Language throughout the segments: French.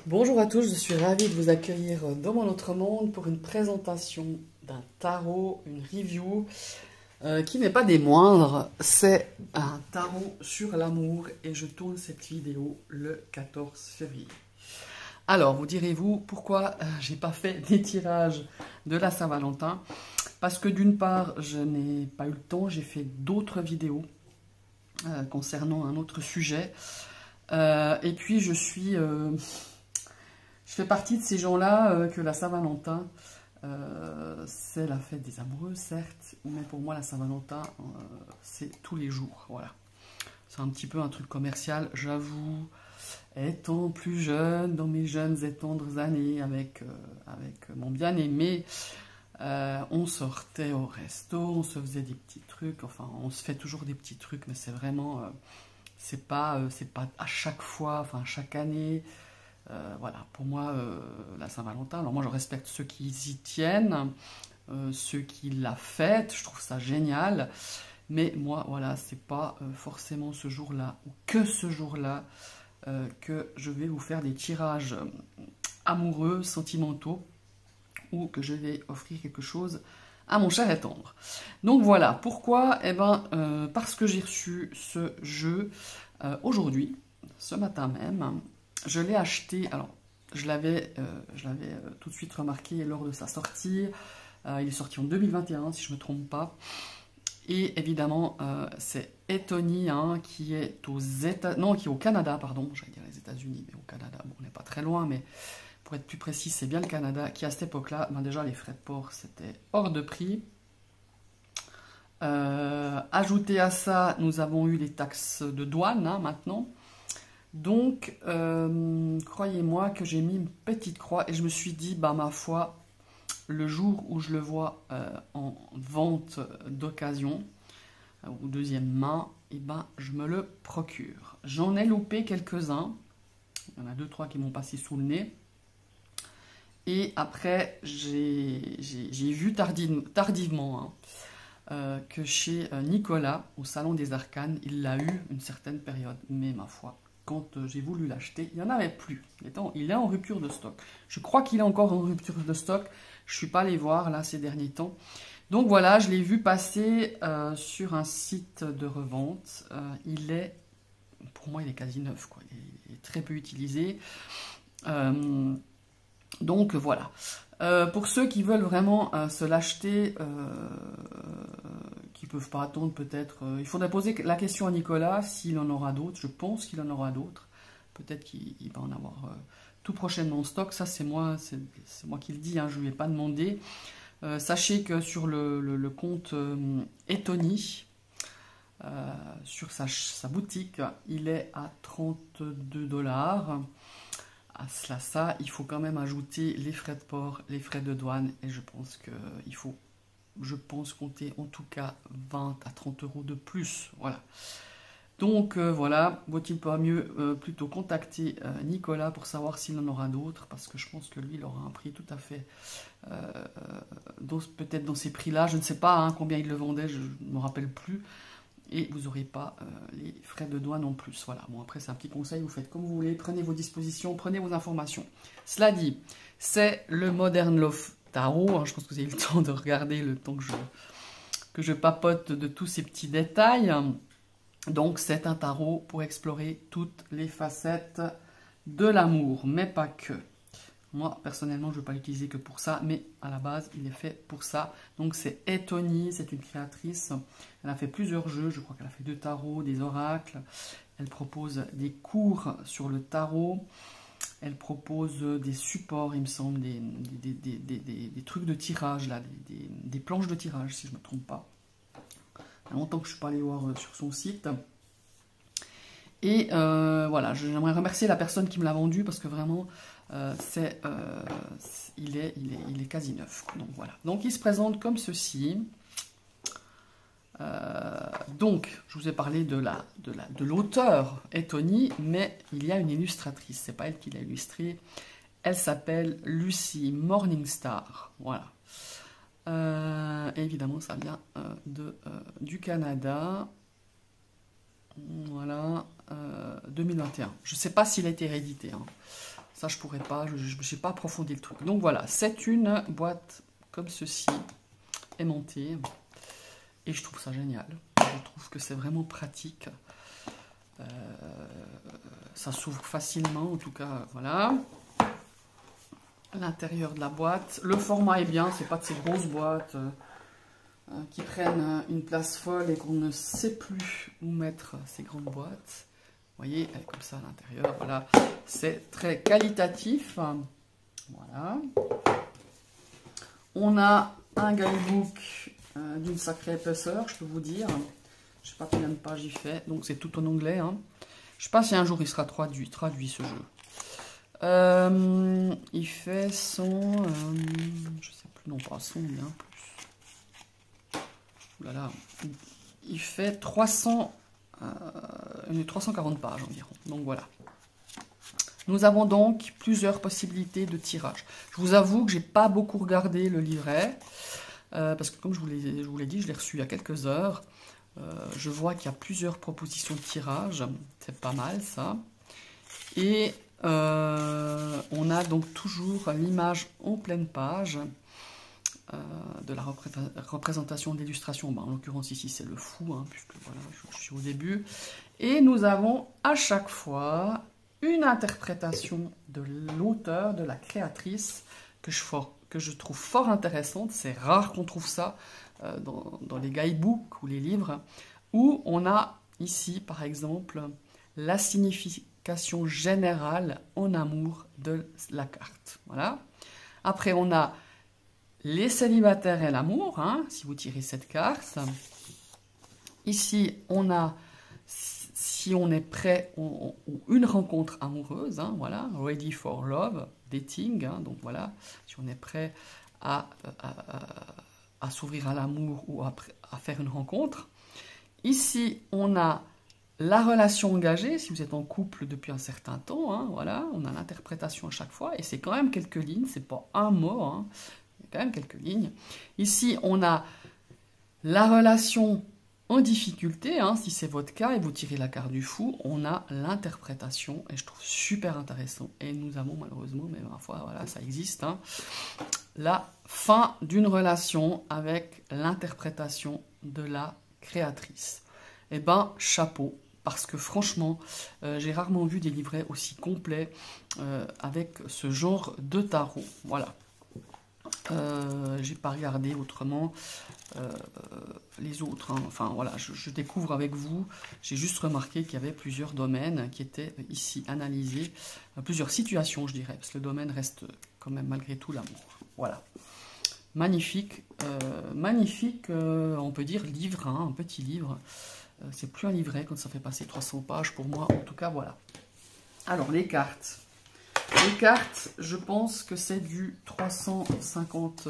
Bonjour à tous, je suis ravie de vous accueillir dans mon autre monde pour une présentation d'un tarot, une review qui n'est pas des moindres. C'est un tarot sur l'amour et je tourne cette vidéo le 14 février. Alors, vous direz-vous pourquoi j'ai pas fait des tirages de la Saint-Valentin? Parce que d'une part, je n'ai pas eu le temps, j'ai fait d'autres vidéos concernant un autre sujet. Et puis, je fais partie de ces gens-là que la Saint-Valentin, c'est la fête des amoureux, certes, mais pour moi, la Saint-Valentin, c'est tous les jours. Voilà. C'est un petit peu un truc commercial, j'avoue. Étant plus jeune, dans mes jeunes et tendres années, avec mon bien-aimé, on sortait au resto, on se faisait des petits trucs. Enfin, on se fait toujours des petits trucs, mais c'est vraiment, c'est pas à chaque fois, enfin, chaque année. Voilà, pour moi, la Saint-Valentin, alors moi je respecte ceux qui y tiennent, ceux qui la fêtent, je trouve ça génial, mais moi, voilà, c'est pas forcément ce jour-là, ou que ce jour-là, que je vais vous faire des tirages amoureux, sentimentaux, ou que je vais offrir quelque chose à mon cher et tendre. Donc voilà, pourquoi? Eh ben, parce que j'ai reçu ce jeu aujourd'hui, ce matin même. Je l'ai acheté, alors je l'avais tout de suite remarqué lors de sa sortie. Il est sorti en 2021, si je ne me trompe pas. Et évidemment, c'est Etony hein, qui est qui est au Canada, pardon. J'allais dire les États-Unis, mais au Canada, bon, on n'est pas très loin, mais pour être plus précis, c'est bien le Canada qui, à cette époque-là, ben déjà les frais de port, c'était hors de prix. Ajouté à ça, nous avons eu les taxes de douane hein, maintenant. Donc, croyez-moi que j'ai mis une petite croix et je me suis dit, bah ma foi, le jour où je le vois en vente d'occasion ou deuxième main, et ben je me le procure. J'en ai loupé quelques-uns, il y en a deux, trois qui m'ont passé sous le nez. Et après, j'ai vu tardivement hein, que chez Nicolas, au Salon des Arcanes, il l'a eu une certaine période. Mais ma foi, quand j'ai voulu l'acheter, il n'y en avait plus. Il est en rupture de stock. Je crois qu'il est encore en rupture de stock. Je ne suis pas allé voir là ces derniers temps. Donc voilà, je l'ai vu passer sur un site de revente. Pour moi, il est quasi neuf, quoi. Il est très peu utilisé. Donc voilà. Pour ceux qui veulent vraiment se l'acheter, qui ne peuvent pas attendre peut-être, il faudrait poser la question à Nicolas s'il en aura d'autres. Je pense qu'il en aura d'autres. Peut-être qu'il va en avoir tout prochainement en stock. Ça, c'est moi qui le dis, hein, je ne lui ai pas demandé. Sachez que sur le compte Etony, sur sa boutique, il est à 32 $. À cela, il faut quand même ajouter les frais de port, les frais de douane, et je pense qu'il faut, compter en tout cas 20 à 30 € de plus. Voilà. Donc voilà, vaut-il pas mieux plutôt contacter Nicolas pour savoir s'il en aura d'autres, parce que je pense que lui, il aura un prix tout à fait, peut-être dans ces prix-là, je ne sais pas hein, combien il le vendait, je ne me rappelle plus. Et vous n'aurez pas les frais de douane en plus. Voilà, bon après c'est un petit conseil, vous faites comme vous voulez, prenez vos dispositions, prenez vos informations. Cela dit, c'est le Modern Love Tarot, hein, je pense que vous avez eu le temps de regarder le temps que je papote de tous ces petits détails. Donc c'est un tarot pour explorer toutes les facettes de l'amour, mais pas que. Moi, personnellement, je ne vais pas l'utiliser que pour ça, mais à la base, il est fait pour ça. Donc, c'est Etony, c'est une créatrice. Elle a fait plusieurs jeux, je crois qu'elle a fait 2 tarots, des oracles. Elle propose des cours sur le tarot. Elle propose des supports, il me semble, des trucs de tirage, là, des planches de tirage, si je ne me trompe pas. Il y a longtemps que je ne suis pas allé voir sur son site. Et voilà, j'aimerais remercier la personne qui me l'a vendu parce que vraiment, il est quasi neuf. Donc voilà. Donc il se présente comme ceci. Donc, je vous ai parlé de l'auteur Etony, mais il y a une illustratrice. C'est pas elle qui l'a illustré. Elle s'appelle Lucy Morningstar. Voilà. Évidemment, ça vient du Canada. Voilà, 2021. Je ne sais pas s'il a été réédité. Hein. Ça, je pourrais pas, je n'ai pas approfondi le truc. Donc voilà, c'est une boîte comme ceci, aimantée. Et je trouve ça génial. Je trouve que c'est vraiment pratique. Ça s'ouvre facilement, en tout cas, voilà. L'intérieur de la boîte. Le format est bien, c'est pas de ces grosses boîtes qui prennent une place folle et qu'on ne sait plus où mettre ces grandes boîtes. Vous voyez, elle est comme ça à l'intérieur, voilà. C'est très qualitatif. Voilà. On a un guidebook d'une sacrée épaisseur, je peux vous dire. Je ne sais pas combien de pages il fait, donc c'est tout en anglais. Hein. Je ne sais pas si un jour il sera traduit ce jeu. Il fait son... je sais plus, non pas son, bien plus. Oulala. Il fait 340 pages environ. Donc voilà. Nous avons donc plusieurs possibilités de tirage. Je vous avoue que j'ai pas beaucoup regardé le livret. Parce que comme je vous l'ai dit, je l'ai reçu il y a quelques heures. Je vois qu'il y a plusieurs propositions de tirage. C'est pas mal ça. Et on a donc toujours l'image en pleine page de la représentation de l'illustration. En l'occurrence ici c'est le fou, hein, puisque voilà, je suis au début. Et nous avons à chaque fois une interprétation de l'auteur, de la créatrice, que je trouve fort intéressante. C'est rare qu'on trouve ça dans les guidebooks ou les livres, où on a ici par exemple la signification générale en amour de la carte. Voilà. Après on a les célibataires et l'amour, hein, si vous tirez cette carte. Ici on a si on est prêt ou une rencontre amoureuse, hein, voilà, ready for love, dating, hein, donc voilà, si on est prêt à s'ouvrir à l'amour ou à faire une rencontre. Ici, on a la relation engagée, si vous êtes en couple depuis un certain temps, hein, voilà, on a l'interprétation à chaque fois, et c'est quand même quelques lignes, c'est pas un mot, hein, il y a quand même quelques lignes. Ici, on a la relation en difficulté, hein, si c'est votre cas et vous tirez la carte du fou, on a l'interprétation et je trouve super intéressant. Et nous avons malheureusement, mais ma foi, voilà, ça existe, hein, la fin d'une relation avec l'interprétation de la créatrice. Eh ben, chapeau, parce que franchement, j'ai rarement vu des livrets aussi complets avec ce genre de tarot. Voilà. J'ai pas regardé autrement les autres, hein. Enfin voilà, je découvre avec vous. J'ai juste remarqué qu'il y avait plusieurs domaines qui étaient ici analysés, plusieurs situations je dirais, parce que le domaine reste quand même malgré tout l'amour. Voilà, magnifique, magnifique, on peut dire livre, hein, un petit livre. C'est plus un livret quand ça fait passer 300 pages pour moi, en tout cas voilà. Alors les cartes. Les cartes, je pense que c'est du 350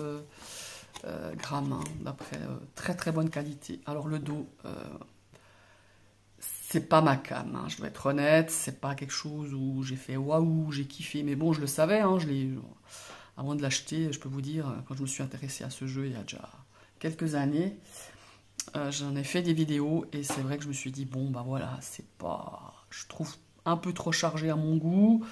grammes, hein, d'après très très bonne qualité. Alors le dos, c'est pas ma came, hein, je dois être honnête, c'est pas quelque chose où j'ai fait waouh, j'ai kiffé, mais bon, je le savais, hein, avant de l'acheter, je peux vous dire, quand je me suis intéressé à ce jeu il y a déjà quelques années, j'en ai fait des vidéos et c'est vrai que je me suis dit, bon bah voilà, c'est pas, je trouve un peu trop chargé à mon goût.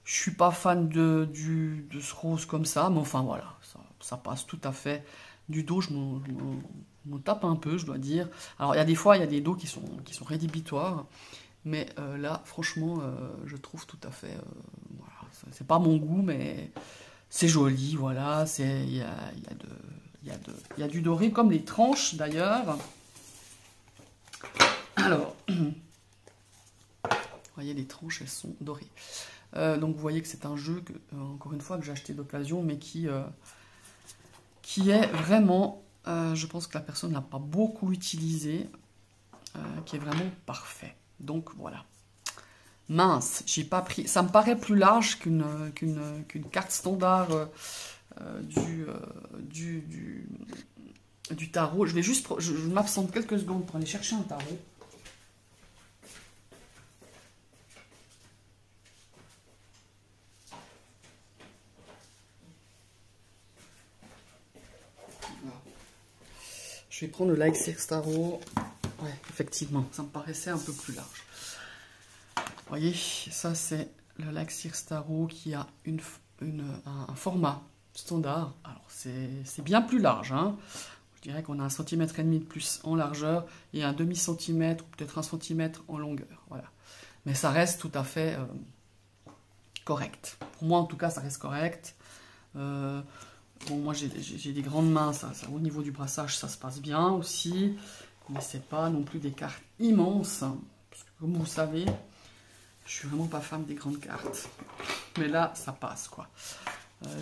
Je suis pas fan de ce rose comme ça, mais enfin voilà, ça passe tout à fait. Du dos, je m'en tape un peu, je dois dire. Alors il y a des fois, il y a des dos qui sont rédhibitoires, mais là, franchement, je trouve tout à fait... voilà, c'est pas mon goût, mais c'est joli, voilà. Il y a du doré, comme les tranches d'ailleurs. Alors, vous voyez, les tranches, elles sont dorées. Donc vous voyez que c'est un jeu, encore une fois, que j'ai acheté d'occasion, mais qui est vraiment, je pense que la personne n'a pas beaucoup utilisé, qui est vraiment parfait. Donc voilà. Mince, j'ai pas pris. Ça me paraît plus large qu'une carte standard du tarot. Je vais juste, je m'absente quelques secondes pour aller chercher un tarot. Je vais prendre le Lightseers Tarot. Ouais, effectivement, ça me paraissait un peu plus large. Vous voyez, ça c'est le Laxir Starro qui a un format standard. Alors c'est bien plus large, hein. Je dirais qu'on a 1,5 cm de plus en largeur et un demi-centimètre ou peut-être 1 centimètre en longueur. Voilà. Mais ça reste tout à fait correct. Pour moi en tout cas ça reste correct. Bon, moi j'ai des grandes mains, au niveau du brassage ça se passe bien aussi. Mais c'est pas non plus des cartes immenses. Parce que comme vous savez, je suis vraiment pas fan des grandes cartes. Mais là ça passe quoi.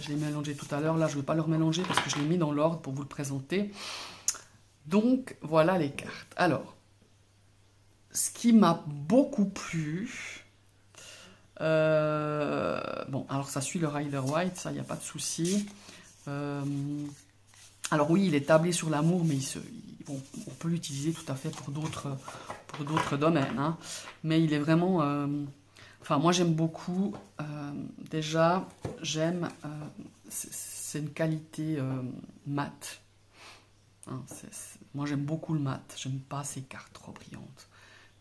Je l'ai mélangé tout à l'heure, là je ne vais pas le remélanger parce que je l'ai mis dans l'ordre pour vous le présenter. Donc voilà les cartes. Alors, ce qui m'a beaucoup plu, bon alors ça suit le Rider White, ça il n'y a pas de souci. Alors oui, il est tablé sur l'amour, mais on peut l'utiliser tout à fait pour d'autres domaines. Hein. Mais il est vraiment... Enfin, moi j'aime beaucoup, déjà, c'est une qualité mat. Hein, moi j'aime beaucoup le mat, j'aime pas ces cartes trop brillantes.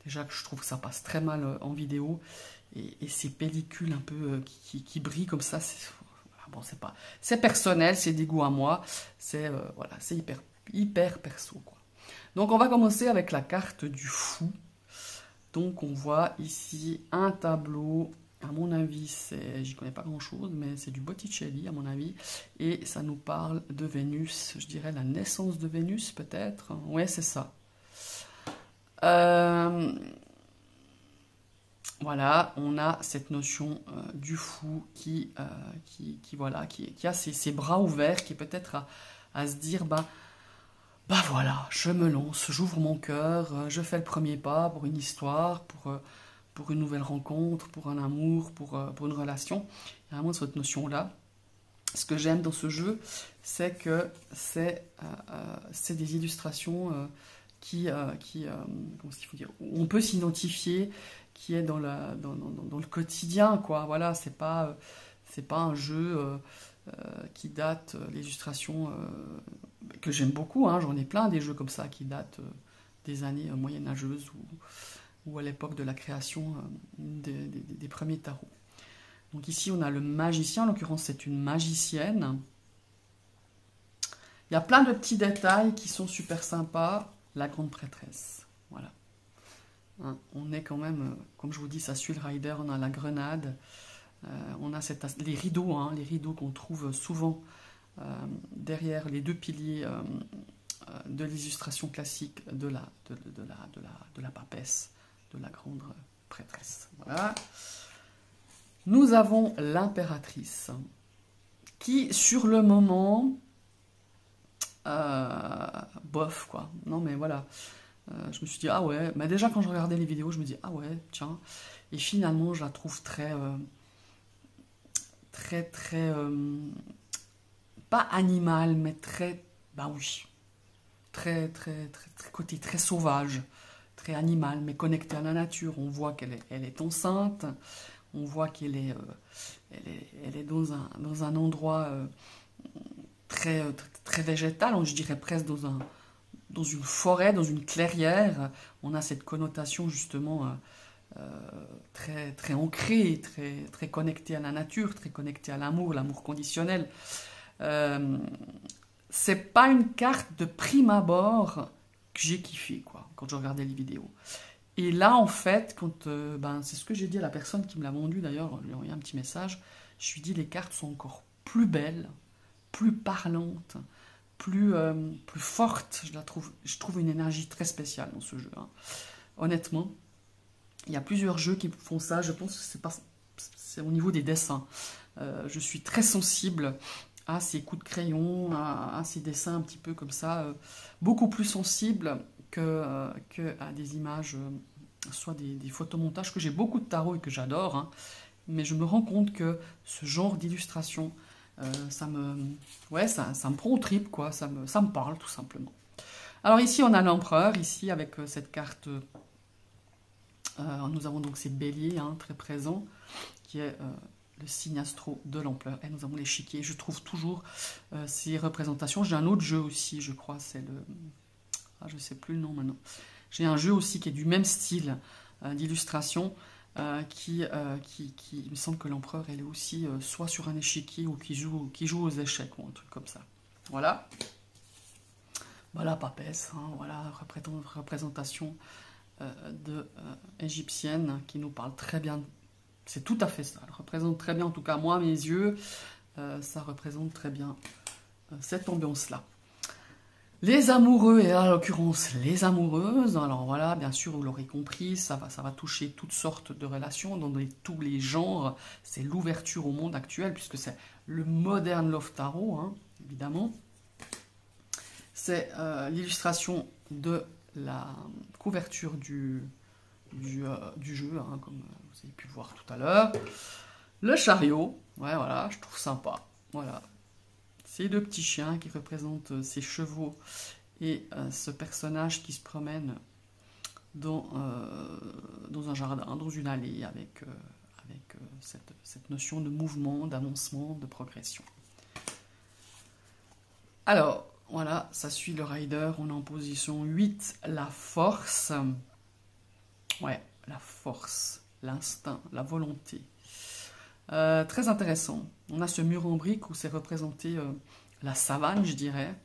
Déjà que je trouve que ça passe très mal en vidéo, et ces pellicules un peu qui brillent comme ça, bon, c'est personnel, c'est des goûts à moi, voilà, c'est hyper perso, quoi. Donc on va commencer avec la carte du fou. Donc on voit ici un tableau, à mon avis, j'y connais pas grand chose, mais c'est du Botticelli à mon avis, et ça nous parle de Vénus, je dirais la naissance de Vénus peut-être, ouais c'est ça. Voilà, on a cette notion du fou qui a ses bras ouverts, qui est peut-être à se dire, bah voilà, je me lance, j'ouvre mon cœur, je fais le premier pas pour une histoire, pour une nouvelle rencontre, pour un amour, pour une relation. Il y a vraiment cette notion-là. Ce que j'aime dans ce jeu, c'est que c'est des illustrations comment est-ce qu'il faut dire, où on peut s'identifier, qui est dans le quotidien, quoi. Voilà, c'est pas un jeu qui date, l'illustration que j'aime beaucoup, hein, j'en ai plein des jeux comme ça qui datent des années moyenâgeuses ou à l'époque de la création des premiers tarots. Donc ici on a le magicien, en l'occurrence c'est une magicienne. Il y a plein de petits détails qui sont super sympas. La grande prêtresse, voilà. Hein, on est quand même, comme je vous dis, ça suit le rider, on a la grenade, on a les rideaux, hein, les rideaux qu'on trouve souvent derrière les deux piliers de l'illustration classique de la papesse, de la grande prêtresse. Voilà. Nous avons l'impératrice qui, sur le moment, bof quoi. Non mais voilà. Je me suis dit, ah ouais, mais déjà quand je regardais les vidéos, je me dis, ah ouais, tiens. Et finalement, je la trouve très, pas animal, mais très, bah oui, très côté très sauvage, très animal, mais connecté à la nature. On voit qu'elle est enceinte, on voit qu'elle est, elle est dans un endroit très végétal, je dirais presque dans une forêt, dans une clairière. On a cette connotation justement très ancrée, très connectée à la nature, très connectée à l'amour conditionnel. C'est pas une carte de prime abord que j'ai kiffé quoi, quand je regardais les vidéos. Et là en fait, c'est ce que j'ai dit à la personne qui me l'a vendu d'ailleurs, je lui ai envoyé un petit message, je lui ai dit les cartes sont encore plus belles, plus parlantes, plus forte, je trouve une énergie très spéciale dans ce jeu. Hein. Honnêtement, il y a plusieurs jeux qui font ça, je pense que c'est au niveau des dessins. Je suis très sensible à ces coups de crayon, à ces dessins un petit peu comme ça, beaucoup plus sensible que à des images, soit des photomontages, que j'ai beaucoup de tarot et que j'adore, hein, mais je me rends compte que ce genre d'illustration, ça me prend au trip, quoi. Ça me parle tout simplement. Alors ici on a l'empereur, ici avec cette carte, nous avons donc ces béliers hein, très présents, qui est le signe astro de l'empereur, et nous avons l'échiquier. Je trouve toujours ces représentations. J'ai un autre jeu aussi, je crois, c'est je sais plus le nom maintenant. J'ai un jeu aussi qui est du même style d'illustration, il me semble que l'empereur, elle est aussi soit sur un échiquier ou qui joue aux échecs ou un truc comme ça. Voilà. Voilà, papesse, hein, voilà, représentation égyptienne qui nous parle très bien. C'est tout à fait ça. Elle représente très bien, en tout cas moi, à mes yeux, ça représente très bien cette ambiance-là. Les amoureux, et en l'occurrence les amoureuses, alors voilà, bien sûr, vous l'aurez compris, ça va toucher toutes sortes de relations, dans tous les genres. C'est l'ouverture au monde actuel, puisque c'est le modern love tarot, hein, évidemment. C'est l'illustration de la couverture du jeu, hein, comme vous avez pu le voir tout à l'heure. Le chariot, ouais, voilà, je trouve sympa. Voilà. Ces deux petits chiens qui représentent ces chevaux et ce personnage qui se promène dans un jardin, dans une allée, avec cette notion de mouvement, d'avancement, de progression. Alors, voilà, ça suit le rider, on est en position 8, la force. Ouais, la force, l'instinct, la volonté. Très intéressant. On a ce mur en brique où c'est représenté la savane, je dirais.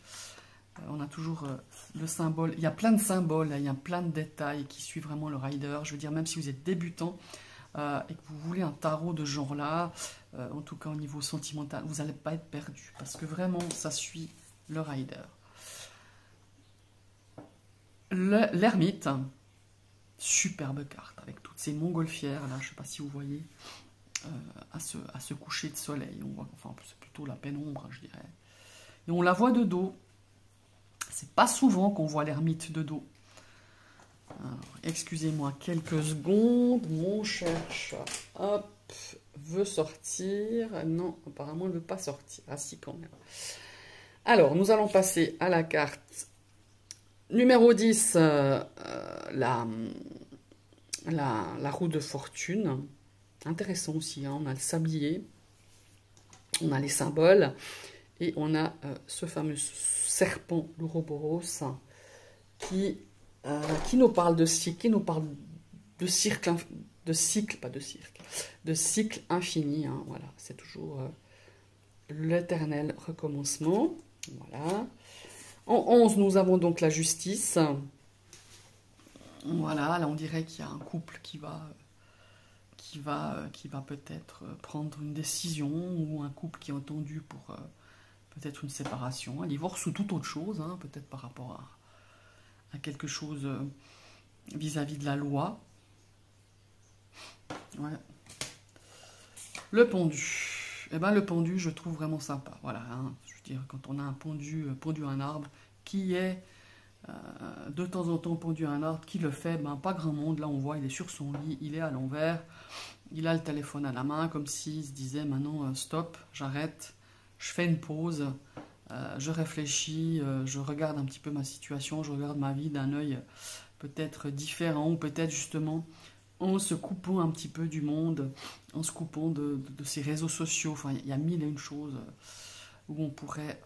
On a toujours le symbole. Il y a plein de symboles, il y a plein de détails qui suivent vraiment le rider. Je veux dire, même si vous êtes débutant et que vous voulez un tarot de ce genre-là, en tout cas au niveau sentimental, vous n'allez pas être perdu. Parce que vraiment, ça suit le rider. L'ermite, superbe carte, avec toutes ces montgolfières, là, je ne sais pas si vous voyez, à ce coucher de soleil. On voit, enfin, c'est plutôt la pénombre, je dirais. Et on la voit de dos. C'est pas souvent qu'on voit l'ermite de dos. Excusez-moi quelques secondes. Mon cherche, hop, veut sortir. Non, apparemment, elle ne veut pas sortir. Ah si, quand même. Alors, nous allons passer à la carte numéro 10, la roue de fortune. Intéressant aussi, hein, on a le sablier, on a les symboles, et on a ce fameux serpent, l'Ouroboros, qui nous parle de cycle, qui nous parle de cycle, de cycle infini. Hein, voilà, c'est toujours l'éternel recommencement. Voilà. En 11, nous avons donc la justice. Voilà, là on dirait qu'il y a un couple qui va peut-être prendre une décision, ou un couple qui est entendu pour peut-être une séparation, un divorce ou toute autre chose, hein, peut-être par rapport à quelque chose vis-à-vis de la loi. Ouais. Le pendu. Eh ben, le pendu, je trouve vraiment sympa. Voilà, hein, je veux dire, quand on a un pendu à un arbre, qui est de temps en temps pendu à un arbre, qui le fait, ben, pas grand monde. Là, on voit, il est sur son lit, il est à l'envers, il a le téléphone à la main, comme s'il se disait, maintenant, stop, j'arrête, je fais une pause, je réfléchis, je regarde un petit peu ma situation, je regarde ma vie d'un œil peut-être différent, ou peut-être justement en se coupant un petit peu du monde, en se coupant de ces réseaux sociaux. Enfin, il y a mille et une choses où on pourrait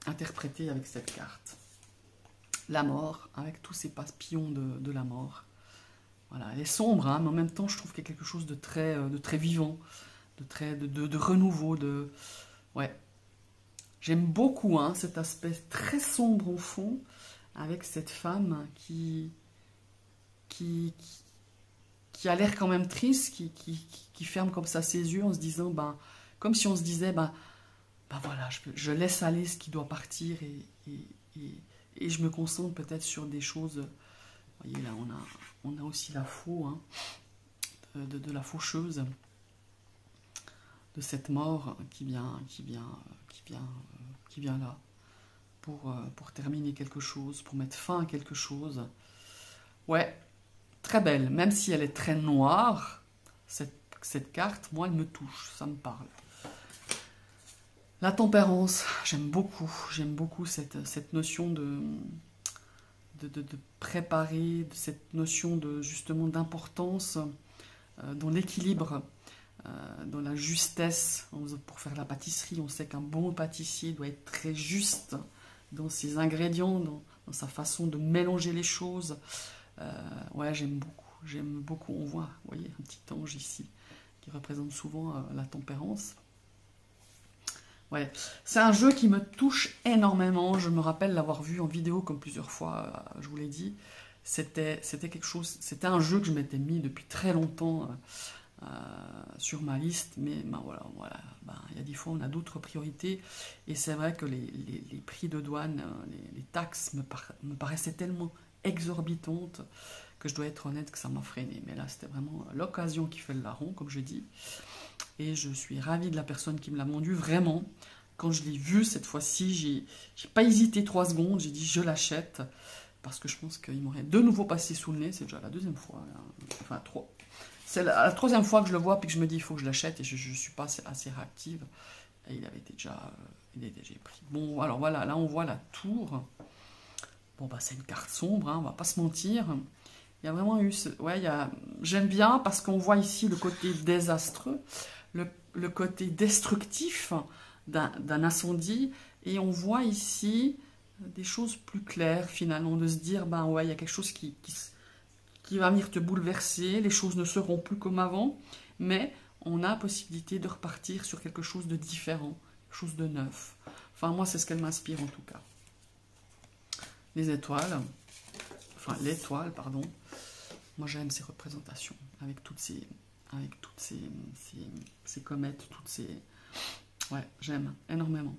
interpréter avec cette carte. La mort, avec tous ces papillons de la mort. Voilà, elle est sombre, hein, mais en même temps, je trouve qu'il y a quelque chose de très vivant, de renouveau, ouais. J'aime beaucoup, hein, cet aspect très sombre au fond, avec cette femme qui a l'air quand même triste, qui ferme comme ça ses yeux en se disant, ben, comme si on se disait, ben voilà, je laisse aller ce qui doit partir et je me concentre peut-être sur des choses. Vous voyez, là, on a aussi la faux, hein, de la faucheuse, de cette mort qui vient là pour terminer quelque chose, pour mettre fin à quelque chose. Ouais, très belle, même si elle est très noire, cette carte, moi, elle me touche, ça me parle. La tempérance, j'aime beaucoup cette notion de préparer, cette notion justement d'importance dans l'équilibre, dans la justesse. Pour faire la pâtisserie, on sait qu'un bon pâtissier doit être très juste dans ses ingrédients, dans sa façon de mélanger les choses. Ouais, j'aime beaucoup. J'aime beaucoup, on voit, vous voyez, un petit ange ici, qui représente souvent la tempérance. Ouais, c'est un jeu qui me touche énormément. Je me rappelle l'avoir vu en vidéo comme plusieurs fois, je vous l'ai dit. C'était quelque chose, c'était un jeu que je m'étais mis depuis très longtemps sur ma liste, mais ben voilà, ben, il y a des fois on a d'autres priorités, et c'est vrai que les prix de douane, les taxes me paraissaient tellement exorbitantes que je dois être honnête que ça m'a freiné. Mais là, c'était vraiment l'occasion qui fait le larron, comme je dis. Et je suis ravie de la personne qui me l'a vendu, vraiment. Quand je l'ai vu cette fois-ci, j'ai pas hésité 3 secondes, j'ai dit je l'achète, parce que je pense qu'il m'aurait de nouveau passé sous le nez, c'est déjà la deuxième fois, enfin 3. C'est la troisième fois que je le vois, puis que je me dis il faut que je l'achète, et je suis pas assez réactive. Et il avait été déjà, pris. Bon, alors voilà, là on voit la tour. Bon, bah c'est une carte sombre, hein, on va pas se mentir. Il y a vraiment eu... Ouais, j'aime bien parce qu'on voit ici le côté désastreux, le côté destructif d'un incendie, et on voit ici des choses plus claires finalement, de se dire, ben ouais, il y a quelque chose qui va venir te bouleverser, les choses ne seront plus comme avant, mais on a la possibilité de repartir sur quelque chose de différent, quelque chose de neuf. Enfin, moi, c'est ce qu'elle m'inspire en tout cas. Les étoiles, enfin l'étoile, pardon. Moi, j'aime ces représentations, avec toutes ces comètes, toutes ces... Ouais, j'aime énormément.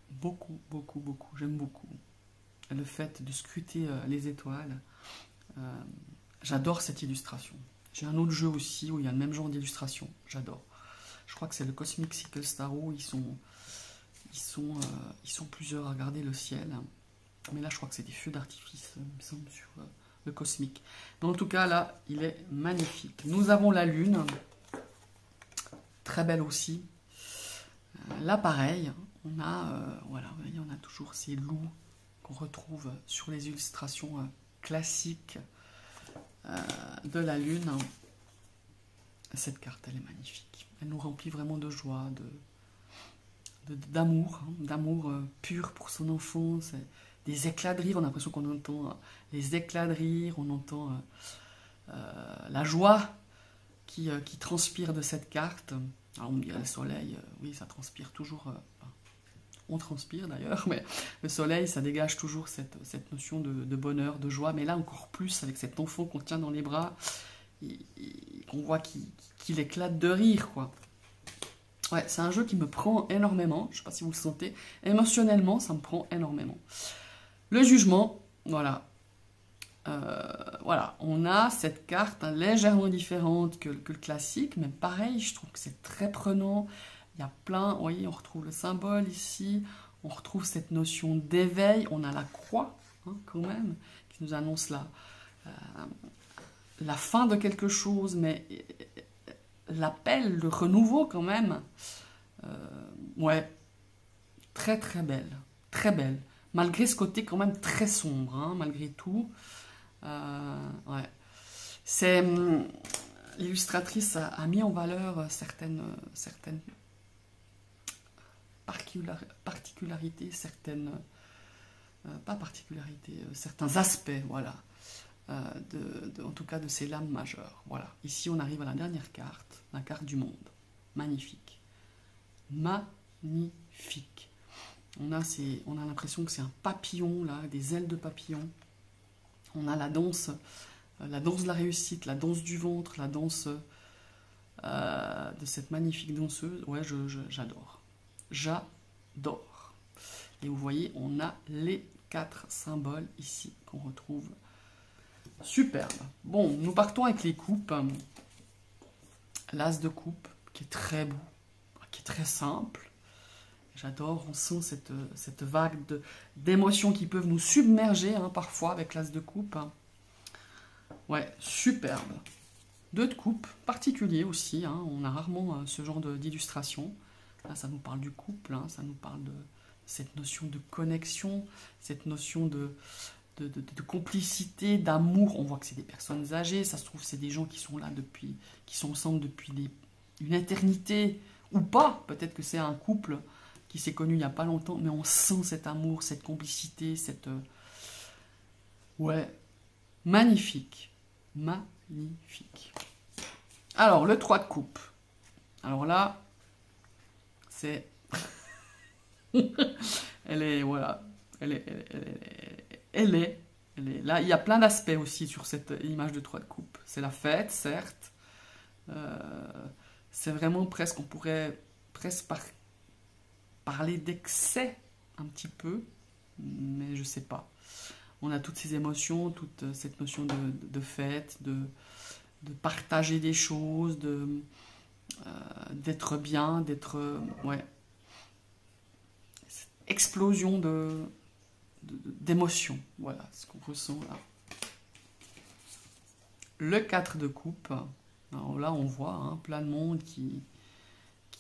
Beaucoup, beaucoup, beaucoup, j'aime beaucoup. Le fait de scruter les étoiles, j'adore cette illustration. J'ai un autre jeu aussi où il y a le même genre d'illustration, j'adore. Je crois que c'est le Cosmic Sickle Star où ils sont plusieurs à regarder le ciel. Mais là, je crois que c'est des feux d'artifice, il me semble, sur le cosmique. Mais en tout cas, là, il est magnifique. Nous avons la lune, très belle aussi. Là, pareil, on a, voilà, vous voyez, on a toujours ces loups qu'on retrouve sur les illustrations classiques de la lune. Cette carte, elle est magnifique. Elle nous remplit vraiment de joie, d'amour, hein, d'amour pur pour son enfance. Des éclats de rire, on a l'impression qu'on entend les éclats de rire, on entend la joie qui transpire de cette carte. Alors on me dirait le soleil, oui, ça transpire toujours, on transpire d'ailleurs, mais le soleil, ça dégage toujours cette notion de bonheur, de joie, mais là encore plus avec cet enfant qu'on tient dans les bras, qu'on voit qu'il éclate de rire, quoi. Ouais, c'est un jeu qui me prend énormément, je ne sais pas si vous le sentez, émotionnellement, ça me prend énormément. Le jugement, voilà. Voilà, on a cette carte légèrement différente que le classique, mais pareil, je trouve que c'est très prenant. Il y a plein, vous voyez, on retrouve le symbole ici, on retrouve cette notion d'éveil, on a la croix, hein, quand même, qui nous annonce la fin de quelque chose, mais l'appel, le renouveau quand même. Ouais, très très belle, très belle. Malgré ce côté quand même très sombre, hein, malgré tout. Ouais. L'illustratrice a mis en valeur certaines particularités, pas particularités, certains aspects, voilà, en tout cas de ces lames majeures. Voilà. Ici, on arrive à la dernière carte, la carte du monde. Magnifique. Magnifique. On a l'impression que c'est un papillon, là, des ailes de papillon. On a la danse de la réussite, la danse du ventre, la danse de cette magnifique danseuse. Ouais, j'adore. J'adore. Et vous voyez, on a les 4 symboles ici qu'on retrouve. Superbe. Bon, nous partons avec les coupes. L'as de coupe, qui est très beau, qui est très simple. J'adore, on sent cette vague d'émotions qui peuvent nous submerger, hein, parfois, avec l'as de coupe. Ouais, superbe. 2 de coupe, particulier aussi, hein, on a rarement ce genre d'illustration. Là, ça nous parle du couple, hein, ça nous parle de cette notion de connexion, cette notion de complicité, d'amour. On voit que c'est des personnes âgées, ça se trouve, c'est des gens qui sont là qui sont ensemble depuis une éternité, ou pas. Peut-être que c'est un couple qui s'est connu il n'y a pas longtemps, mais on sent cet amour, cette complicité, ouais, Magnifique. Magnifique. Alors, le 3 de coupe. Alors là, c'est... elle est, voilà. Elle est. Là, il y a plein d'aspects aussi sur cette image de 3 de coupe. C'est la fête, certes. C'est vraiment presque, on pourrait presque parler d'excès un petit peu, mais je sais pas. On a toutes ces émotions, toute cette notion de fête, de partager des choses, d'être bien, d'être... ouais. Cette explosion d'émotions, voilà ce qu'on ressent là. Le 4 de coupe, alors là on voit hein, plein de monde qui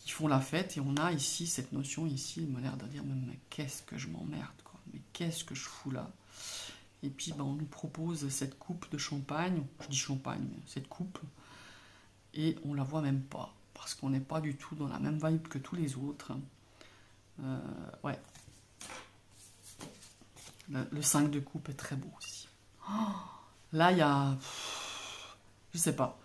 font la fête, et on a ici cette notion, ici, il m'a l'air de dire, mais qu'est-ce que je m'emmerde, quoi, mais qu'est-ce que je fous là? Et puis ben, on nous propose cette coupe de champagne, je dis champagne, mais cette coupe, et on la voit même pas, parce qu'on n'est pas du tout dans la même vibe que tous les autres. Ouais. Le 5 de coupe est très beau aussi. Oh, là, il y a... je sais pas.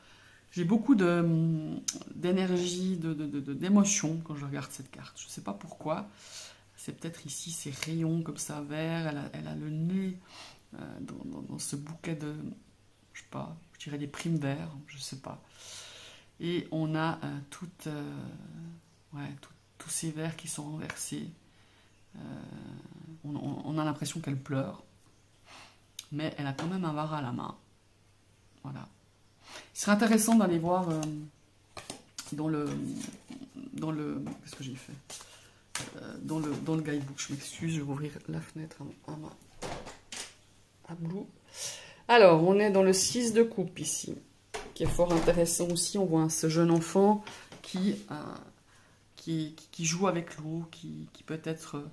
J'ai beaucoup d'énergie, d'émotion quand je regarde cette carte. Je sais pas pourquoi. C'est peut-être ici ces rayons comme ça verts. Elle a le nez dans ce bouquet de... je sais pas, je dirais des primes verts. Je sais pas. Et on a ouais, tous ces verres qui sont renversés. On a l'impression qu'elle pleure, mais elle a quand même un vara à la main. Voilà. Il serait intéressant d'aller voir dans le qu'est-ce que j'ai fait dans le guidebook. Je m'excuse, je vais ouvrir la fenêtre à Blue. Alors, on est dans le 6 de coupe ici, qui est fort intéressant aussi. On voit ce jeune enfant qui joue avec l'eau, qui peut-être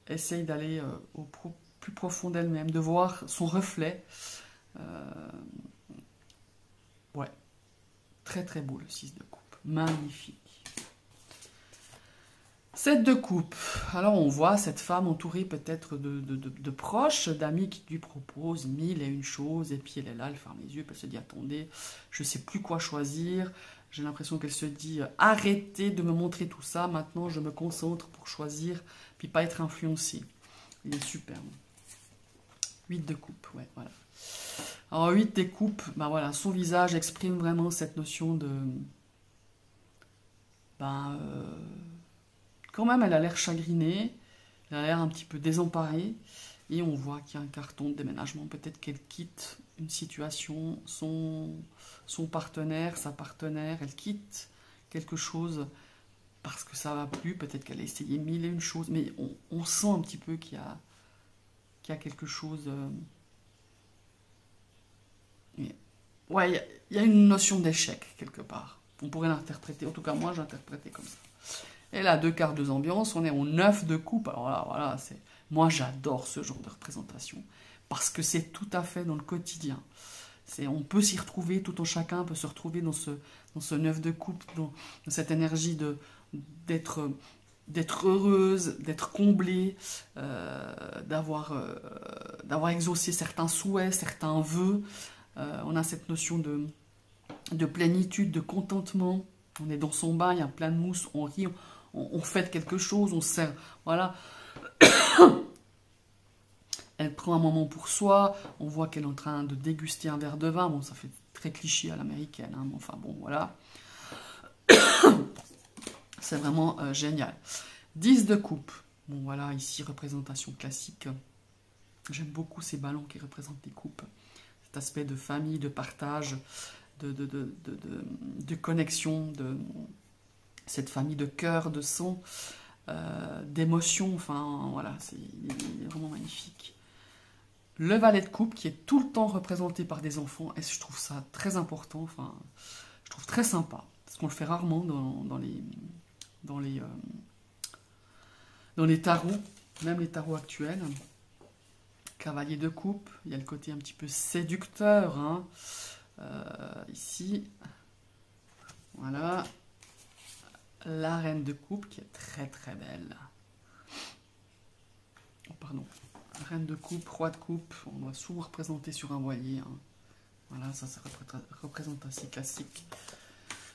essaye d'aller au plus profond d'elle-même, de voir son reflet. Ouais, très très beau le 6 de coupe, magnifique. 7 de coupe, alors on voit cette femme entourée peut-être de proches, d'amis qui lui proposent 1001 choses, et puis elle est là, elle ferme les yeux, puis elle se dit attendez, je ne sais plus quoi choisir. J'ai l'impression qu'elle se dit arrêtez de me montrer tout ça, maintenant je me concentre pour choisir, puis pas être influencée. Il est superbe. 8 de coupe, ouais, voilà. Alors 8 des coupes, ben voilà, son visage exprime vraiment cette notion de... quand même, elle a l'air chagrinée, elle a l'air un petit peu désemparée, et on voit qu'il y a un carton de déménagement. Peut-être qu'elle quitte une situation, son partenaire, sa partenaire, elle quitte quelque chose parce que ça va plus. Peut-être qu'elle a essayé 1001 choses, mais on sent un petit peu qu'il y a quelque chose... ouais, il y a une notion d'échec quelque part. On pourrait l'interpréter, en tout cas moi j'interprétais comme ça. Et là, 2 cartes, 2 ambiances, on est au 9 de coupe. Alors là, voilà, moi j'adore ce genre de représentation, parce que c'est tout à fait dans le quotidien. On peut s'y retrouver, tout en chacun peut se retrouver dans ce 9 de coupe, dans cette énergie d'être heureuse, d'être comblée, d'avoir exaucé certains souhaits, certains vœux. On a cette notion de plénitude, de contentement. On est dans son bain, il y a plein de mousse, on rit, on fête quelque chose, on sert, voilà. Elle prend un moment pour soi, on voit qu'elle est en train de déguster un verre de vin. Bon, ça fait très cliché à l'américaine, hein, mais enfin bon, voilà. C'est vraiment génial. 10 de coupe. Bon, voilà, ici, représentation classique. J'aime beaucoup ces ballons qui représentent les coupes. Cet aspect de famille, de partage, de connexion, de cette famille de cœur, de sang, d'émotion. Enfin, voilà, il est vraiment magnifique. Le valet de coupe qui est tout le temps représenté par des enfants, et je trouve ça très important, enfin, je trouve très sympa, parce qu'on le fait rarement dans les tarots, même les tarots actuels. Cavalier de coupe, il y a le côté un petit peu séducteur, hein. Ici, voilà, la reine de coupe qui est très très belle. Oh, pardon, reine de coupe, roi de coupe, on doit souvent représenter sur un voilier. Hein. Voilà, ça représente assez classique.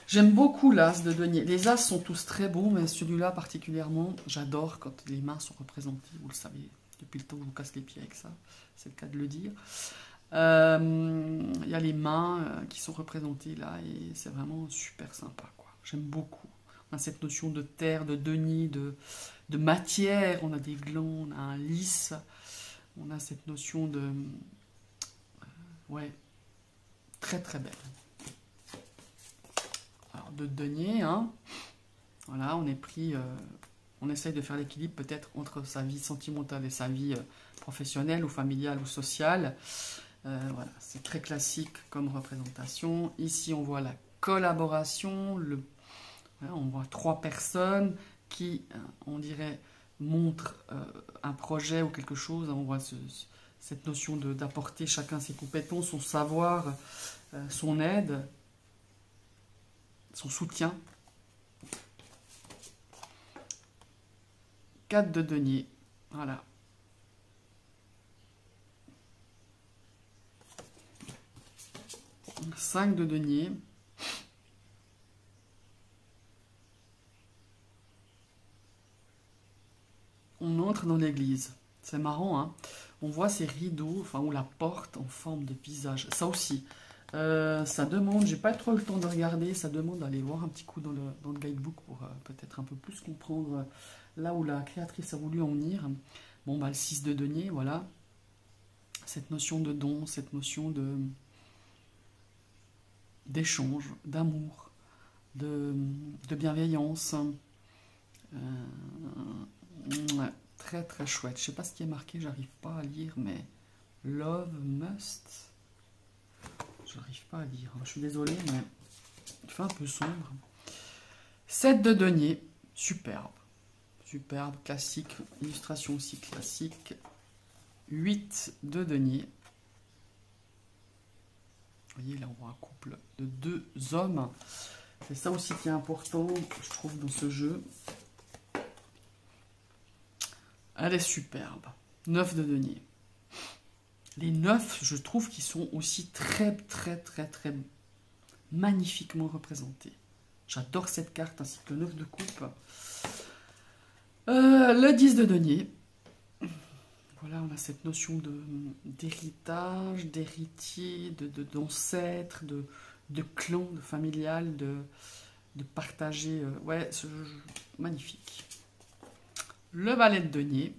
J'aime beaucoup l'as de denier. Les as sont tous très bons, mais celui-là particulièrement, j'adore quand les mains sont représentées. Vous le savez, depuis le temps que je vous casse les pieds avec ça, c'est le cas de le dire. Il y a les mains qui sont représentées là, et c'est vraiment super sympa, quoi. J'aime beaucoup. On a cette notion de terre, de denier, de matière. On a des glands, on a un lys. On a cette notion de... ouais, très très belle. Alors, de denier, hein. Voilà, on est pris... on essaye de faire l'équilibre peut-être entre sa vie sentimentale et sa vie professionnelle ou familiale ou sociale. Voilà, c'est très classique comme représentation. Ici, on voit la collaboration. Voilà, on voit 3 personnes qui, on dirait, montrent un projet ou quelque chose. On voit cette notion d'apporter chacun ses compétences, son savoir, son aide, son soutien. 4 de denier, voilà. Cinq de denier. On entre dans l'église. C'est marrant, hein. On voit ces rideaux, enfin, ou la porte en forme de visage. Ça aussi, ça demande, j'ai pas trop le temps de regarder, ça demande d'aller voir un petit coup dans le guidebook pour peut-être un peu plus comprendre là où la créatrice a voulu en venir. Bon, bah, le 6 de denier, voilà. Cette notion de don, cette notion d'échange, d'amour, de bienveillance. Ouais, très très chouette. Je sais pas ce qui est marqué, j'arrive pas à lire, mais love must. J'arrive pas à lire. Je suis désolée, mais il fait un peu sombre. 7 de denier, superbe. Superbe, classique. Illustration aussi classique. 8 de denier. Vous voyez, là on voit un couple de 2 hommes. C'est ça aussi qui est important, je trouve, dans ce jeu. Elle est superbe. 9 de denier. Les 9, je trouve qu'ils sont aussi très magnifiquement représentés. J'adore cette carte, ainsi que le 9 de coupe. Le 10 de denier. Voilà, on a cette notion d'héritage, d'héritier, d'ancêtre, de clan, de familial, de partager. Ouais, ce jeu, magnifique. Le valet de denier.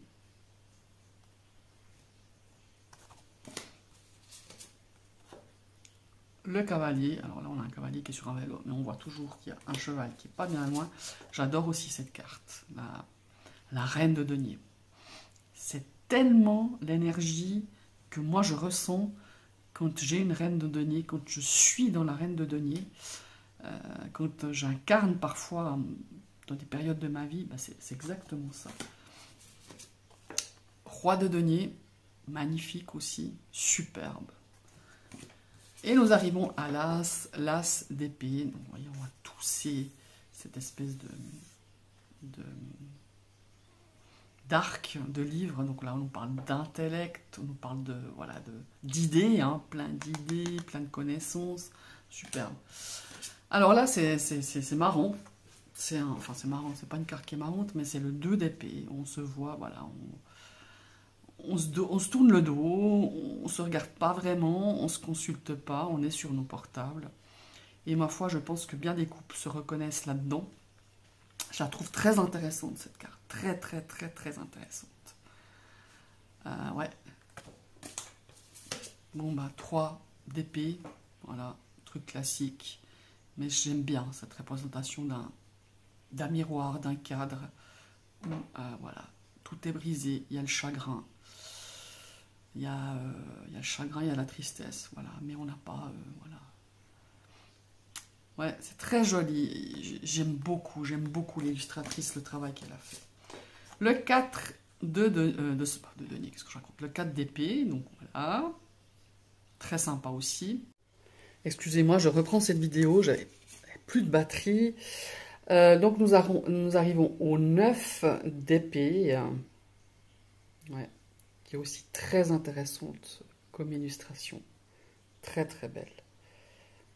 Le cavalier. Alors là, on a un cavalier qui est sur un vélo, mais on voit toujours qu'il y a un cheval qui n'est pas bien loin. J'adore aussi cette carte, la reine de denier. C'est tellement l'énergie que moi je ressens quand j'ai une reine de denier, quand je suis dans la reine de denier, quand j'incarne parfois dans des périodes de ma vie, bah c'est exactement ça. Roi de denier, magnifique aussi, superbe. Et nous arrivons à l'as d'épée. Donc, vous voyez, on voit tous cette espèce d'arc de livres. Donc là, on nous parle d'intellect, on nous parle d'idées, hein, plein d'idées, plein de connaissances. Superbe. Alors là, c'est marrant. Enfin, c'est marrant, c'est pas une carte qui est marrante, mais c'est le 2 d'épée. On se voit, voilà, on se tourne le dos, on se regarde pas vraiment, on se consulte pas, on est sur nos portables. Et ma foi, je pense que bien des couples se reconnaissent là-dedans. Je la trouve très intéressante, cette carte. Très intéressante. Ouais. Bon, bah, 3 d'épée. Voilà, truc classique. Mais j'aime bien cette représentation d'un miroir, d'un cadre. Où, voilà, tout est brisé. Il y a le chagrin. Il y a le chagrin, il y a la tristesse. Voilà, mais on n'a pas... voilà. Ouais, c'est très joli. J'aime beaucoup l'illustratrice, le travail qu'elle a fait. Le 4 de denier, qu'est-ce que je raconte? Le 4 d'épée, donc voilà. Très sympa aussi. Excusez-moi, je reprends cette vidéo, j'avais plus de batterie. Donc nous arrivons au 9 d'épée. Ouais. qui est aussi très intéressante comme illustration. Très très belle.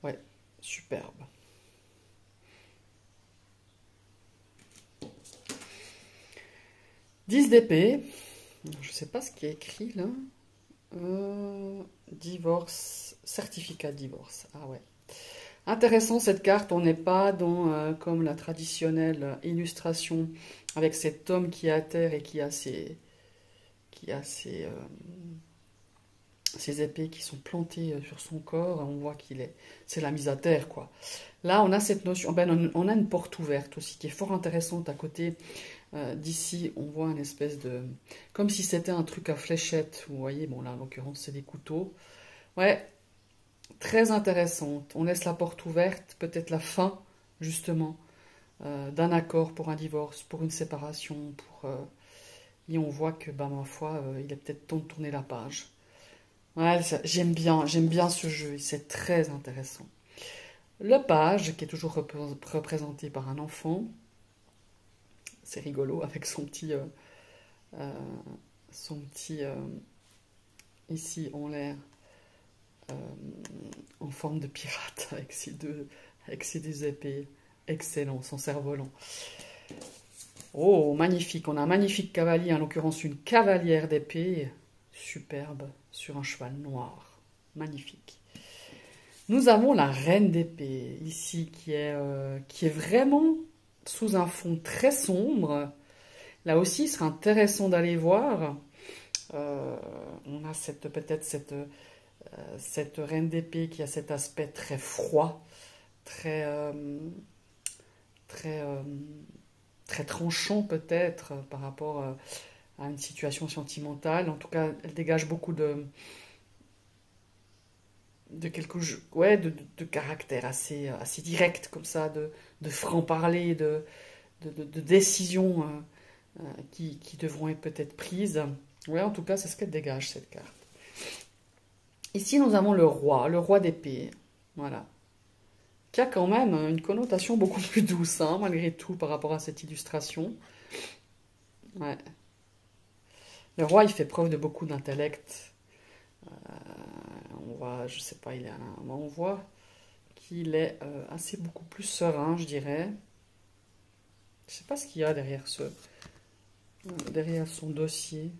Ouais, superbe. « 10 d'épée. Je ne sais pas ce qui est écrit là. Divorce, certificat de divorce. Ah ouais. Intéressant cette carte, on n'est pas dans comme la traditionnelle illustration avec cet homme qui est à terre et qui a ses épées qui sont plantées sur son corps. On voit c'est la mise à terre quoi. Là on a cette notion, on a une porte ouverte aussi qui est fort intéressante à côté. D'ici, on voit une espèce de... Comme si c'était un truc à fléchette. Vous voyez, bon là, en l'occurrence, c'est des couteaux. Ouais, très intéressante. On laisse la porte ouverte, peut-être la fin, justement, d'un accord pour un divorce, pour une séparation. Et on voit que, ma foi, il est peut-être temps de tourner la page. Ouais, j'aime bien ce jeu. C'est très intéressant. Le page, qui est toujours représenté par un enfant. C'est rigolo avec son petit ici en l'air en forme de pirate avec ses deux épées. Excellent, son cerf-volant. Oh, magnifique. On a un magnifique cavalier, en l'occurrence une cavalière d'épée. Superbe, sur un cheval noir. Magnifique. Nous avons la reine d'épée, ici, qui est vraiment sous un fond très sombre. Là aussi, il sera intéressant d'aller voir. On a peut-être cette reine d'épée qui a cet aspect très froid, très tranchant peut-être par rapport à une situation sentimentale. En tout cas, elle dégage beaucoup de caractère assez direct comme ça, de franc-parler, de décisions qui devront être peut-être prises. Ouais, en tout cas, c'est ce qu'elle dégage, cette carte. Ici, nous avons le roi d'épée. Voilà. Qui a quand même une connotation beaucoup plus douce, hein, malgré tout, par rapport à cette illustration. Ouais. Le roi, il fait preuve de beaucoup d'intellect. On voit, je sais pas, on voit qu'il est assez beaucoup plus serein, je dirais. Je sais pas ce qu'il y a derrière son dossier.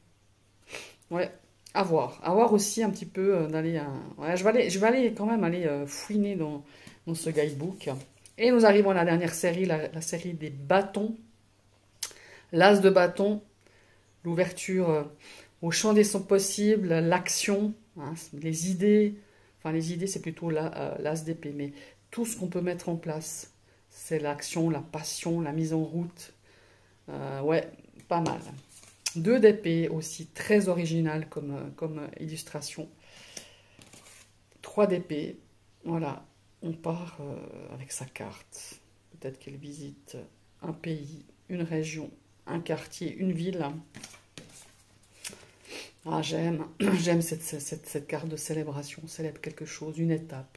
Ouais, à voir. À voir aussi un petit peu d'aller... Ouais, je vais aller quand même aller fouiner dans ce guidebook. Et nous arrivons à la dernière série, la série des bâtons. L'as de bâton, l'ouverture au champ des sons possibles, l'action, hein, les idées. Enfin, les idées, c'est plutôt l'as d'épée. Mais tout ce qu'on peut mettre en place, c'est l'action, la passion, la mise en route. Ouais, pas mal. 2 d'épée aussi, très original comme illustration. 3 d'épée, voilà, on part avec sa carte. Peut-être qu'elle visite un pays, une région, un quartier, une ville. Ah, j'aime cette carte de célébration, célèbre quelque chose, une étape.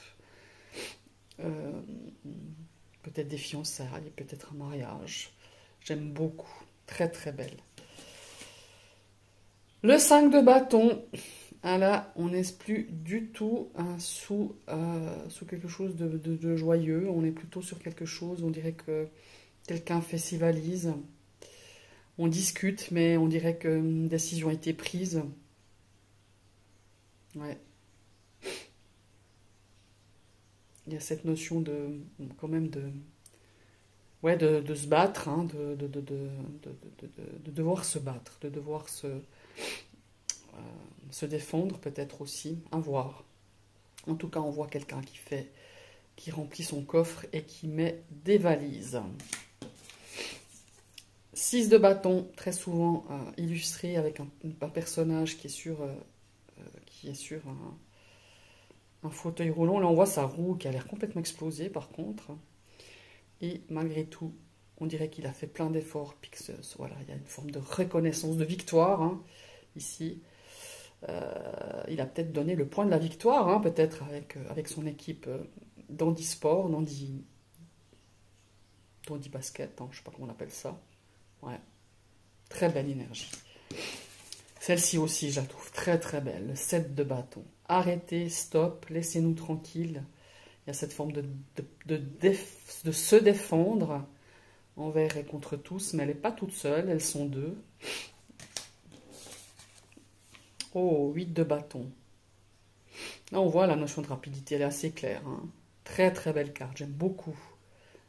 Peut-être des fiançailles, peut-être un mariage. J'aime beaucoup, très très belle. Le 5 de bâton, là, on n'est plus du tout sous quelque chose de joyeux. On est plutôt sur quelque chose, on dirait que quelqu'un fait ses valises. On discute, mais on dirait qu'une décision a été prise. Ouais. Il y a cette notion quand même de se battre, hein, de devoir se battre, de devoir se défendre peut-être aussi, à voir. En tout cas, on voit quelqu'un qui remplit son coffre et qui met des valises. 6 de bâton, très souvent illustré avec un personnage qui est sur un fauteuil roulant. Là, on voit sa roue qui a l'air complètement explosée, par contre. Et malgré tout, on dirait qu'il a fait plein d'efforts. Voilà, il y a une forme de reconnaissance de victoire, hein, ici. Il a peut-être donné le point de la victoire, hein, peut-être avec son équipe d'Andy Sport, d'Andy Basket, hein, je ne sais pas comment on appelle ça. Ouais, très belle énergie. Celle-ci aussi, je la trouve très très belle. Le 7 de bâton. Arrêtez, stop, laissez-nous tranquilles. Il y a cette forme de se défendre envers et contre tous, mais elle n'est pas toute seule, elles sont deux. Oh, 8 de bâton. Là, on voit la notion de rapidité, elle est assez claire. Hein. Très très belle carte, j'aime beaucoup.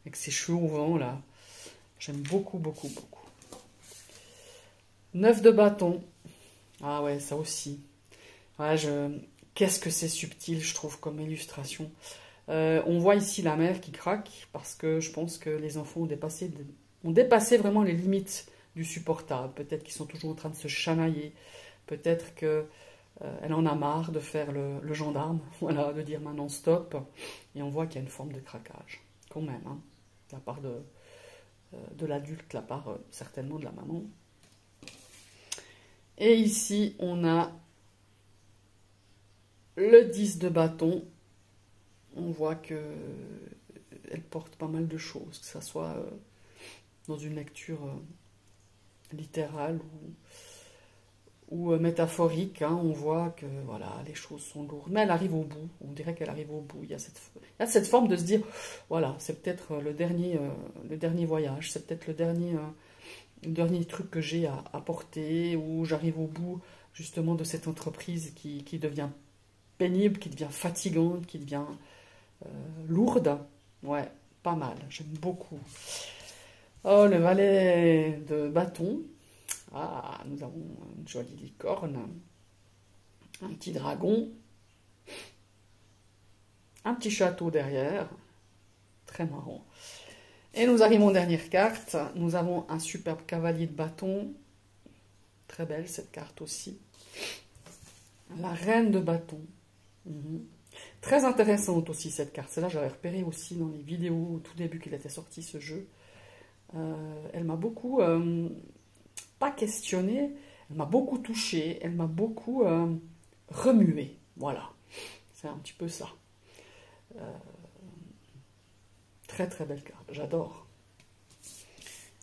Avec ses cheveux au vent, là. J'aime beaucoup, beaucoup, beaucoup. 9 de bâton. Ah ouais, ça aussi. Ouais, qu'est-ce que c'est subtil, je trouve, comme illustration. On voit ici la mère qui craque, parce que je pense que les enfants ont dépassé vraiment les limites du supportable. Peut-être qu'ils sont toujours en train de se chamailler. Peut-être qu'elle en a marre de faire le gendarme, voilà, de dire maintenant stop. Et on voit qu'il y a une forme de craquage, quand même, hein, de la part de l'adulte, de la part certainement de la maman. Et ici, on a le 10 de bâton. On voit qu'elle porte pas mal de choses, que ce soit dans une lecture littérale ou métaphorique. Hein, on voit que voilà, les choses sont lourdes. Mais elle arrive au bout, on dirait qu'elle arrive au bout. Il y a cette forme de se dire, voilà, c'est peut-être le dernier voyage, c'est peut-être le dernier truc que j'ai à apporter, où j'arrive au bout justement de cette entreprise qui devient pénible, qui devient fatigante, qui devient lourde. Ouais, pas mal, j'aime beaucoup. Oh, le valet de bâton. Ah, nous avons une jolie licorne, un petit dragon, un petit château derrière, très marrant. Et nous arrivons aux dernières cartes. Nous avons un superbe cavalier de bâton. Très belle cette carte aussi. La reine de bâton. Très intéressante aussi cette carte. Celle-là, j'avais repéré aussi dans les vidéos au tout début qu'il était sorti ce jeu. Elle m'a beaucoup, pas questionné, elle m'a beaucoup touché, elle m'a beaucoup remué. Voilà, c'est un petit peu ça. Très très belle carte, j'adore.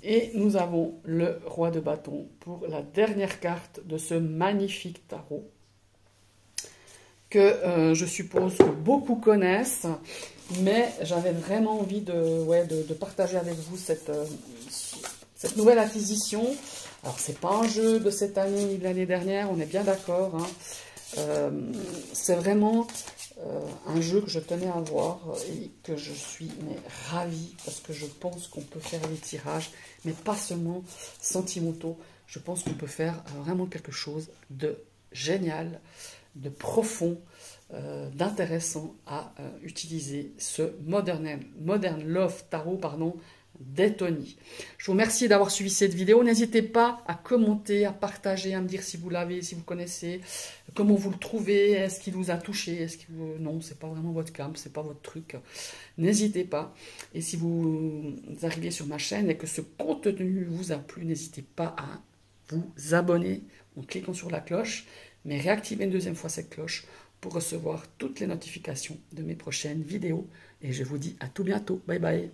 Et nous avons le roi de bâton pour la dernière carte de ce magnifique tarot que je suppose que beaucoup connaissent, mais j'avais vraiment envie de partager avec vous cette nouvelle acquisition. Alors c'est pas un jeu de cette année ni de l'année dernière, on est bien d'accord, hein. C'est vraiment un jeu que je tenais à voir et que je suis ravie, parce que je pense qu'on peut faire des tirages, mais pas seulement sentimentaux. Je pense qu'on peut faire vraiment quelque chose de génial, de profond, d'intéressant à utiliser ce Modern Love Tarot, pardon, d'Etony. Je vous remercie d'avoir suivi cette vidéo. N'hésitez pas à commenter, à partager, à me dire si vous l'avez, si vous connaissez, comment vous le trouvez, est-ce qu'il vous a touché, est-ce que non, c'est pas vraiment votre cam, c'est pas votre truc. N'hésitez pas. Et si vous arrivez sur ma chaîne et que ce contenu vous a plu, n'hésitez pas à vous abonner en cliquant sur la cloche, mais réactivez une deuxième fois cette cloche pour recevoir toutes les notifications de mes prochaines vidéos. Et je vous dis à tout bientôt. Bye bye.